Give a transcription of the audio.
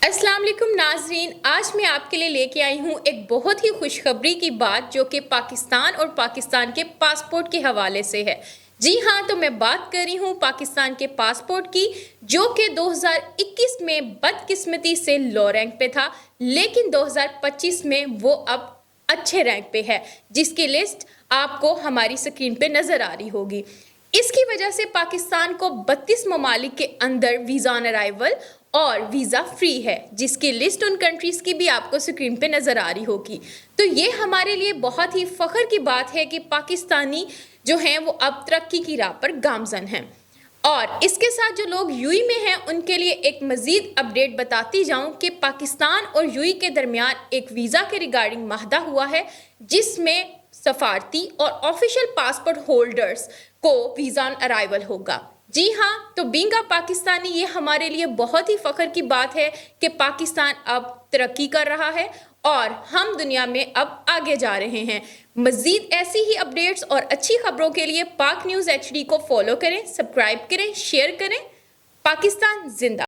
अस्सलाम वालेकुम नाजरीन, आज मैं आपके लिए लेके आई हूँ एक बहुत ही खुशखबरी की बात जो कि पाकिस्तान और पाकिस्तान के पासपोर्ट के हवाले से है। जी हाँ, तो मैं बात कर रही हूँ पाकिस्तान के पासपोर्ट की, जो कि 2021 में बदकिस्मती से लो रैंक पे था, लेकिन 2025 में वो अब अच्छे रैंक पे है, जिसकी लिस्ट आपको हमारी स्क्रीन पे नजर आ रही होगी। इसकी वजह से पाकिस्तान को 32 ममालिक के अंदर वीज़ा ऑन अराइवल और वीज़ा फ्री है, जिसकी लिस्ट उन कंट्रीज़ की भी आपको स्क्रीन पे नज़र आ रही होगी। तो ये हमारे लिए बहुत ही फ़ख्र की बात है कि पाकिस्तानी जो हैं वो अब तरक्की की राह पर गामज़न हैं। और इसके साथ जो लोग यूएई में हैं उनके लिए एक मज़ीद अपडेट बताती जाऊं कि पाकिस्तान और यूएई के दरमियान एक वीज़ा के रिगार्डिंग माहदा हुआ है, जिसमें सफारती और ऑफिशियल पासपोर्ट होल्डर्स को वीज़ा ऑन अराइवल होगा। जी हाँ, तो बीइंग अ पाकिस्तानी ये हमारे लिए बहुत ही फ़ख्र की बात है कि पाकिस्तान अब तरक्की कर रहा है और हम दुनिया में अब आगे जा रहे हैं। मज़ीद ऐसी ही अपडेट्स और अच्छी खबरों के लिए पाक न्यूज़ HD को फॉलो करें, सब्सक्राइब करें, शेयर करें। पाकिस्तान जिंदा।